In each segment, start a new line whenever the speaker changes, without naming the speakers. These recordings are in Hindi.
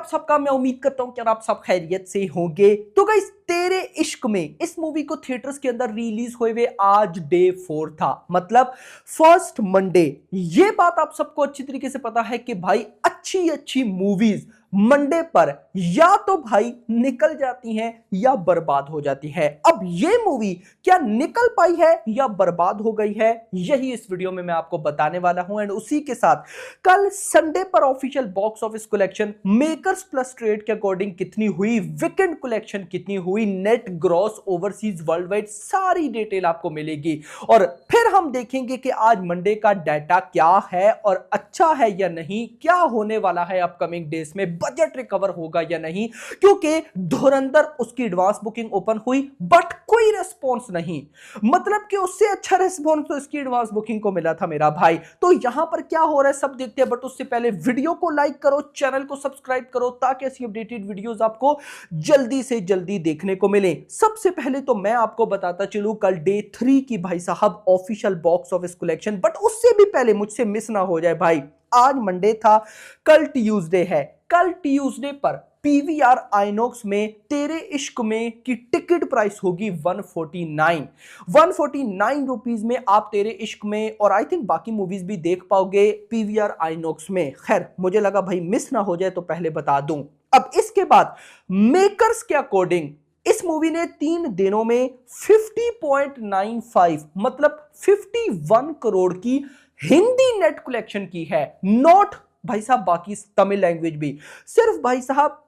आप सबका? मैं उम्मीद करता हूं कि आप सब खैरियत से होंगे। तो गाइस, तेरे इश्क में इस मूवी को थिएटर्स के अंदर रिलीज हुए आज डे 4 था, मतलब फर्स्ट मंडे। ये बात आप सबको अच्छी तरीके से पता है कि भाई अच्छी अच्छी मूवीज मंडे पर या तो भाई निकल जाती हैं या बर्बाद हो जाती है। अब ये मूवी क्या निकल पाई है या बर्बाद हो गई है, यही इस वीडियो में मैं आपको बताने वाला हूं। एंड उसी के साथ कल संडे पर official box office collection makers plus trade के अकॉर्डिंग कितनी हुई, वीकेंड कलेक्शन कितनी हुई, net gross overseas world wide, सारी डिटेल आपको मिलेगी। और फिर हम देखेंगे कि आज मंडे का डाटा क्या है और अच्छा है या नहीं, क्या होने वाला है अपकमिंग डेज में, बजट रिकवर होगा या नहीं। क्योंकि धुरंधर उसकी एडवांस बुकिंग ओपन हुई बट कोई रेस्पॉन्स नहीं, मतलब कि उससे अच्छा रेस्पॉन्स तो इसकी एडवांस बुकिंग को मिला था मेरा भाई। तो यहां पर क्या हो रहा है सब देखते हैं, बट उससे पहले वीडियो को लाइक करो, चैनल को सब्सक्राइब करो ताकि ऐसी अपडेटेड वीडियोस आपको जल्दी से जल्दी देखने को मिले। सबसे पहले तो मैं आपको बताता चलूं कल डे 3 की भाई साहब official box office collection, but उससे भी पहले मुझसे मिस ना हो जाए भाई, आज मंडे था, कल ट्यूसडे है। कल ट्यूसडे पर पीवीआर आइनॉक्स में तेरे इश्क में की टिकट प्राइस होगी 149 रुपीज में आप तेरे इश्क में और आई थिंक बाकी मूवीज भी देख पाओगे पीवीआर आइनॉक्स में। खैर, मुझे लगा भाई मिस ना हो जाए तो पहले बता दूं। अब इसके बाद मेकर्स के अकॉर्डिंग इस मूवी ने 3 दिनों में 50.95 मतलब 51 करोड़ की हिंदी नेट कलेक्शन की है। नॉट भाई साहब बाकी तमिल लैंग्वेज भी, सिर्फ भाई साहब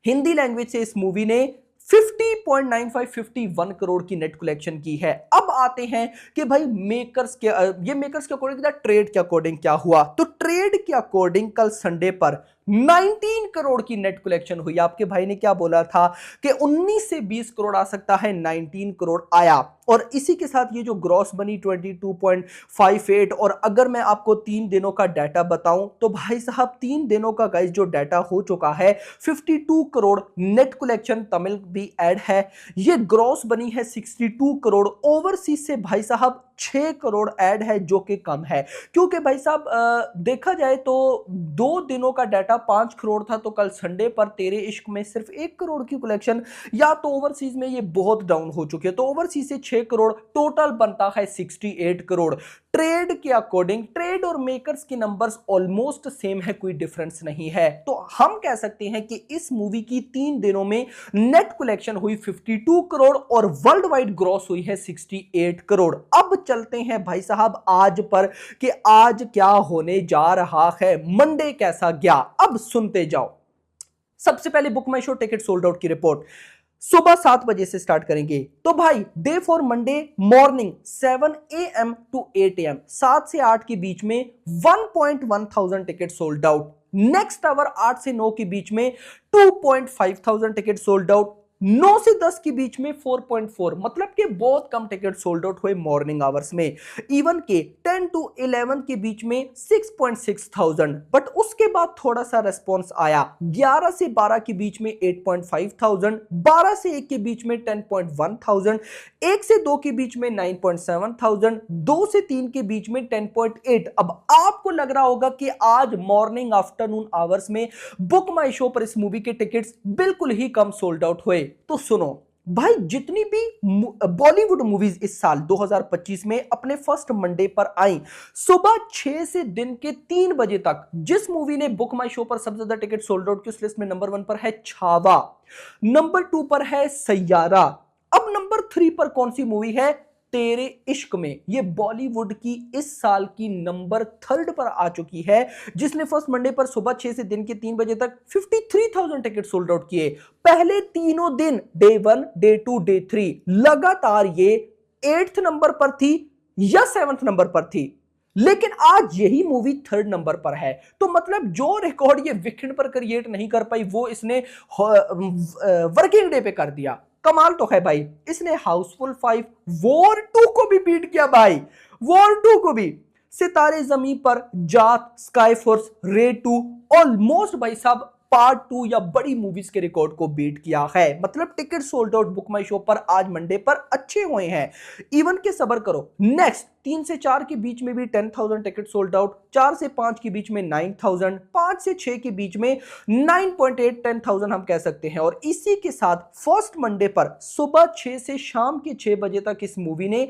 हिंदी लैंग्वेज से इस मूवी ने 50.95 51 करोड़ की नेट कलेक्शन की है। अब आते हैं कि भाई मेकर्स के अकॉर्डिंग ट्रेड के अकॉर्डिंग क्या हुआ। तो ट्रेड के अकॉर्डिंग कल संडे पर 19 करोड़ की नेट कलेक्शन हुई। आपके भाई ने क्या बोला था कि 19 से 20 करोड़ आ सकता है, 19 करोड़ आया। और इसी के साथ ये जो ग्रॉस बनी 22.58। और अगर मैं आपको 3 दिनों का डाटा बताऊं तो भाई साहब 3 दिनों का गाइस जो डाटा हो चुका है 52 करोड़ नेट कलेक्शन, तमिल भी ऐड है, ये ग्रॉस बनी है 62 करोड़। ओवरसीज से भाई साहब 6 करोड़ ऐड है जो कि कम है, क्योंकि भाई साहब देखा जाए तो 2 दिनों का डाटा 5 करोड़ था, तो कल संडे पर तेरे इश्क में सिर्फ 1 करोड़ की कलेक्शन, या तो ओवरसीज में ये बहुत डाउन हो चुकी है, तो ओवरसीज से 6 करोड़ टोटल बनता है 68 करोड़। ट्रेड के अकॉर्डिंग ट्रेड और मेकर्स के नंबर्स ऑलमोस्ट सेम है, कोई डिफरेंस नहीं है। तो हम कह सकते हैं कि इस मूवी की 3 दिनों में नेट कलेक्शन हुई 52 करोड़ और वर्ल्ड वाइड ग्रॉस हुई है 68 करोड़। अब चलते हैं भाई साहब आज पर कि आज क्या होने जा रहा है, मंडे कैसा गया, अब सुनते जाओ। सबसे पहले बुक माई शो टिकट सोल्ड आउट की रिपोर्ट सुबह 7 बजे से स्टार्ट करेंगे। तो भाई day 4 Monday morning 7 AM to 8 AM 7 से 8 के बीच में 1.1 ticket sold out. Next hour 8 से 9 के बीच में 2.5 टिकट सोल्ड आउट। 9 से 10 के बीच में 4.4, मतलब कि बहुत कम टिकट सोल्ड आउट हुए मॉर्निंग आवर्स में। इवन के 10 to 11 के बीच में 6.6 बट उसके बाद थोड़ा सा रेस्पॉन्स आया। 11 से 12 के बीच में 8.5, 12 से 1 के बीच में 10.1, 1 से 2 के बीच में 9.7, 2 से 3 के बीच में 10.8। अब आपको लग रहा होगा कि आज मॉर्निंग आफ्टरनून आवर्स में बुक माई शो पर इस मूवी के टिकट्स बिल्कुल ही कम सोल्ड आउट हुए। तो सुनो भाई, जितनी भी बॉलीवुड मूवीज इस साल 2025 में अपने फर्स्ट मंडे पर आई सुबह 6 से दिन के 3 बजे तक, जिस मूवी ने बुक माई शो पर सबसे ज्यादा टिकट सोल्ड आउट की उस लिस्ट में नंबर 1 पर है छावा, नंबर 2 पर है सैयारा, अब नंबर 3 पर कौन सी मूवी है, तेरे इश्क में। ये बॉलीवुड की इस साल की नंबर 3 पर आ चुकी है, जिसने फर्स्ट मंडे पर सुबह 6 से दिन के 3 बजे तक 53,000 टिकट सोल्ड आउट किए। पहले तीनों दिन डे 1, डे 2, डे 3 लगातार ये 8th नंबर पर थी या 7th नंबर पर थी, लेकिन आज यही मूवी 3rd नंबर पर है। तो मतलब जो रिकॉर्ड ये वीकेंड पर क्रिएट नहीं कर पाई वो इसने वर्किंग डे पे कर दिया। कमाल तो है भाई, इसने हाउसफुल 5, वॉर 2 को भी बीट किया भाई, वॉर 2 को भी, सितारे जमीन पर, Jat, sky force, red 2, almost भाई साहब पार्ट 2 या बड़ी मूवीज के रिकॉर्ड को बीट किया है। मतलब टिकट सोल्ड आउट बुक माई शो पर आज मंडे पर अच्छे हुए हैं। इवन के सबर करो, नेक्स्ट 3 से 4 के बीच में भी 10,000 टिकट सोल्ड आउट, 4 से 5 के बीच में 9,000, 5 से 6 के बीच में 9.8 10,000 हम कह सकते हैं। और इसी के साथ फर्स्ट मंडे पर सुबह 6 से शाम के 6 बजे तक इस मूवी ने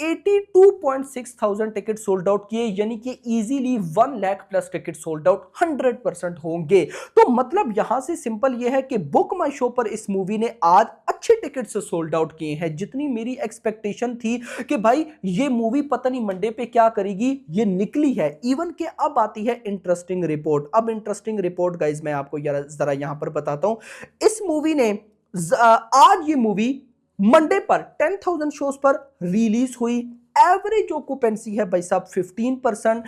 82.6 थाउजेंड टिकट सोल्ड आउट किए, यानी कि easily 1 lakh plus ticket sold out 100% होंगे। तो मतलब यहां से सिंपल यह है कि बुक माई शो पर इस मूवी ने आज अच्छे टिकट से सोल्ड आउट किए हैं। जितनी मेरी एक्सपेक्टेशन थी कि भाई ये मूवी पता नहीं मंडे पे क्या करेगी, ये निकली है। इवन के अब आती है इंटरेस्टिंग रिपोर्ट। अब इंटरेस्टिंग रिपोर्ट गाइज मैं आपको जरा यहां पर बताता हूं। इस मूवी ने आज ये मूवी मंडे पर 10,000 शोज पर रिलीज हुई। एवरेज ऑक्यूपेंसी है भाई साहब 15%।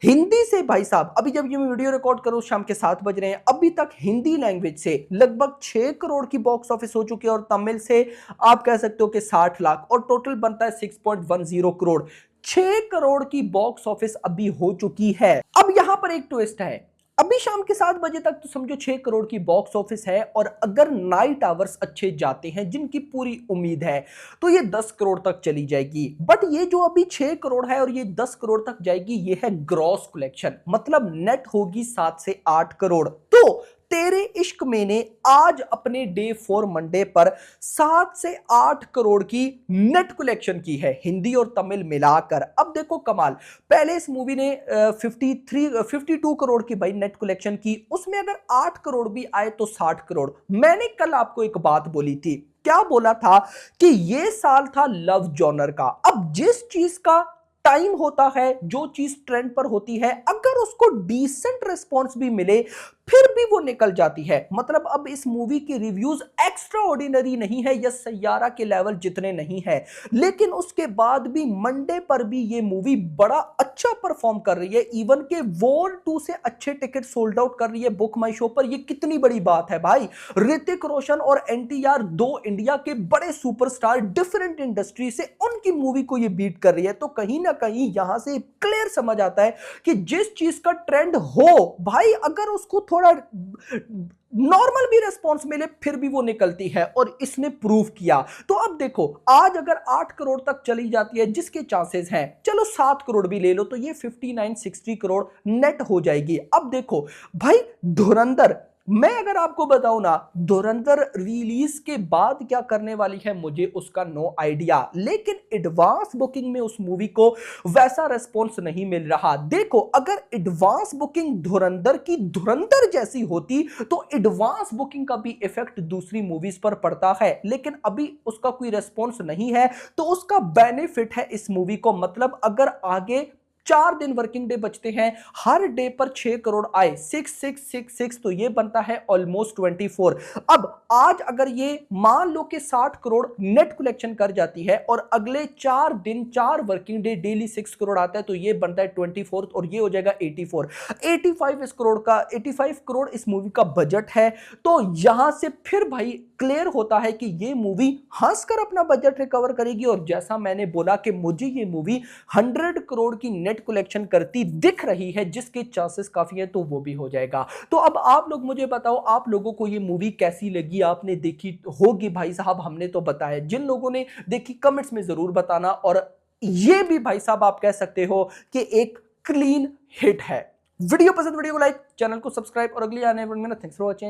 हिंदी से भाई साहब अभी जब ये मैं वीडियो रिकॉर्ड करूं शाम के 7 बज रहे हैं, अभी तक हिंदी लैंग्वेज से लगभग 6 करोड़ की बॉक्स ऑफिस हो चुकी है और तमिल से आप कह सकते हो कि 60 लाख और टोटल बनता है 6.10 करोड़। 6 करोड़ की बॉक्स ऑफिस अभी हो चुकी है। अब यहां पर एक ट्विस्ट है, अभी शाम के 7 बजे तक तो समझो 6 करोड़ की बॉक्स ऑफिस है और अगर नाइट आवर्स अच्छे जाते हैं जिनकी पूरी उम्मीद है तो ये 10 करोड़ तक चली जाएगी। बट ये जो अभी 6 करोड़ है और ये 10 करोड़ तक जाएगी, ये है ग्रॉस कलेक्शन, मतलब नेट होगी 7 से 8 करोड़। तो तेरे इश्क में ने आज अपने डे 4 मंडे पर 7 से 8 करोड़ की नेट कलेक्शन की है, हिंदी और तमिल मिलाकर। अब देखो कमाल, पहले इस मूवी ने 52 करोड़ की भाई नेट कलेक्शन की, उसमें अगर 8 करोड़ भी आए तो 60 करोड़। मैंने कल आपको एक बात बोली थी, क्या बोला था कि ये साल था लव जॉनर का। अब जिस चीज का टाइम होता है, जो चीज ट्रेंड पर होती है, अगर उसको डिसेंट रिस्पॉन्स भी मिले फिर भी वो निकल जाती है। मतलब अब इस मूवी के रिव्यूज एक्स्ट्रा ऑर्डिनरी नहीं है या सैयारा के लेवल जितने नहीं है, लेकिन उसके बाद भी मंडे पर भी ये मूवी बड़ा अच्छा परफॉर्म कर रही है। इवन के वॉर 2 से अच्छे टिकट सोल्ड आउट कर रही है बुक माई शो पर। ये कितनी बड़ी बात है भाई। ऋतिक रोशन और एनटीआर, दो इंडिया के बड़े सुपरस्टार डिफरेंट इंडस्ट्री से, उनकी मूवी को ये बीट कर रही है। तो कहीं ना कहीं यहां से क्लियर समझ आता है कि जिस चीज का ट्रेंड हो भाई, अगर उसको थोड़ा नॉर्मल भी रिस्पॉन्स मिले फिर भी वो निकलती है, और इसने प्रूव किया। तो अब देखो आज अगर 8 करोड़ तक चली जाती है, जिसके चांसेस हैं, चलो 7 करोड़ भी ले लो, तो ये 59-60 करोड़ नेट हो जाएगी। अब देखो भाई धुरंधर, मैं अगर आपको बताऊं ना धुरंधर रिलीज के बाद क्या करने वाली है मुझे उसका नो आइडिया, लेकिन एडवांस बुकिंग में उस मूवी को वैसा रिस्पॉन्स नहीं मिल रहा। देखो अगर एडवांस बुकिंग धुरंधर की धुरंधर जैसी होती तो एडवांस बुकिंग का भी इफेक्ट दूसरी मूवीज पर पड़ता है, लेकिन अभी उसका कोई रिस्पॉन्स नहीं है, तो उसका बेनिफिट है इस मूवी को। मतलब अगर आगे 4 दिन वर्किंग डे बचते हैं, हर डे पर 6 करोड़ आए, 6 तो ये बनता है ऑलमोस्ट 24। अब आज अगर ये मान लो कि 60 करोड़ नेट कलेक्शन कर जाती है और अगले 4 दिन 4 वर्किंग डे डेली 6 करोड़ आता है, तो ये बनता है 24 और ये हो जाएगा 85 इस करोड़ का, 85 करोड़ इस मूवी का बजट है। तो यहां से फिर भाई क्लियर होता है कि ये मूवी हंसकर अपना बजट रिकवर करेगी। और जैसा मैंने बोला कि मुझे ये मूवी 100 करोड़ की नेट कलेक्शन करती दिख रही है, जिसके चांसेस काफी है, तो वो भी हो जाएगा। तो अब आप लोग मुझे बताओ, आप लोगों को ये मूवी कैसी लगी? आपने देखी होगी भाई साहब, हमने तो बताया। जिन लोगों ने देखी कमेंट्स में जरूर बताना। और ये भी भाई साहब आप कह सकते हो कि एक क्लीन हिट है। वीडियो पसंद, वीडियो को लाइक, चैनल को सब्सक्राइब और अगली आने वाली थैंक्स फॉर वॉचिंग।